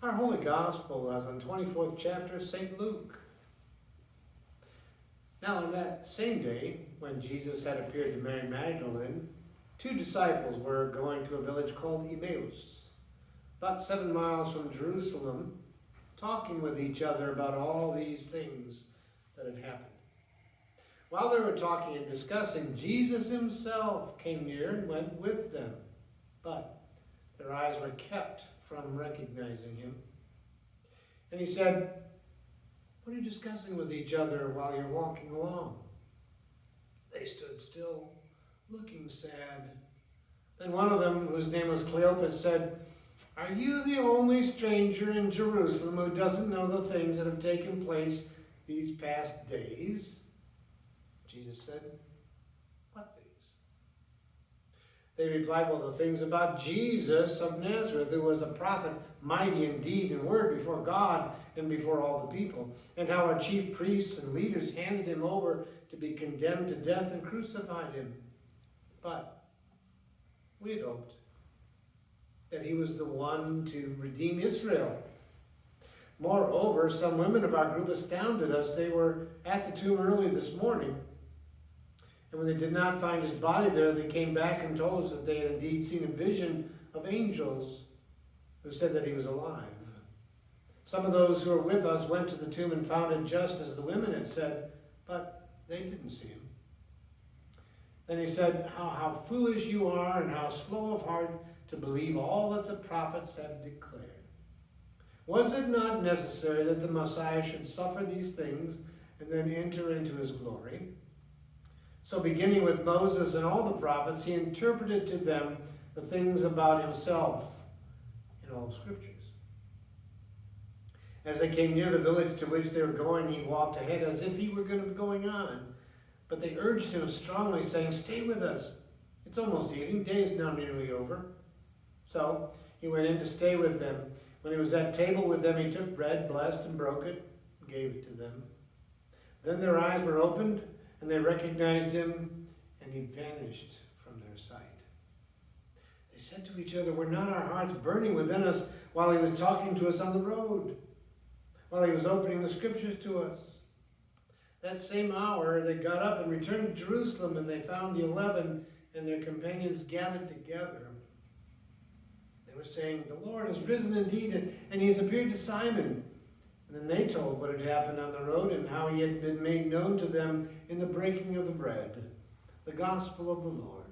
Our Holy Gospel is on 24th chapter of St. Luke. Now on that same day, when Jesus had appeared to Mary Magdalene, two disciples were going to a village called Emmaus, about 7 miles from Jerusalem, talking with each other about all these things that had happened. While they were talking and discussing, Jesus himself came near and went with them, but their eyes were kept from recognizing him. And he said, "What are you discussing with each other while you're walking along?" They stood still, looking sad. Then one of them, whose name was Cleopas, said, "Are you the only stranger in Jerusalem who doesn't know the things that have taken place these past days?" Jesus said, "What things?" They replied, "Well, the things about Jesus of Nazareth, who was a prophet, mighty in deed and word before God and before all the people, and how our chief priests and leaders handed him over to be condemned to death and crucified him. But we had hoped that he was the one to redeem Israel. Moreover, some women of our group astounded us. They were at the tomb early this morning, and when they did not find his body there, they came back and told us that they had indeed seen a vision of angels who said that he was alive. Some of those who were with us went to the tomb and found it just as the women had said, but they didn't see him." Then he said, how foolish you are and how slow of heart to believe all that the prophets have declared. Was it not necessary that the Messiah should suffer these things and then enter into his glory? So beginning with Moses and all the prophets, he interpreted to them the things about himself in all scriptures. As they came near the village to which they were going, he walked ahead as if he were going to be going on. But they urged him strongly, saying, "Stay with us. It's almost evening. Day is now nearly over." So he went in to stay with them. When he was at table with them, he took bread, blessed and broke it, and gave it to them. Then their eyes were opened, and they recognized him, and he vanished from their sight. They said to each other, "Were not our hearts burning within us while he was talking to us on the road, while he was opening the scriptures to us?" That same hour they got up and returned to Jerusalem, and they found the 11 and their companions gathered together. They were saying, "The Lord has risen indeed, and he has appeared to Simon." And then they told what had happened on the road and how he had been made known to them in the breaking of the bread. The gospel of the Lord.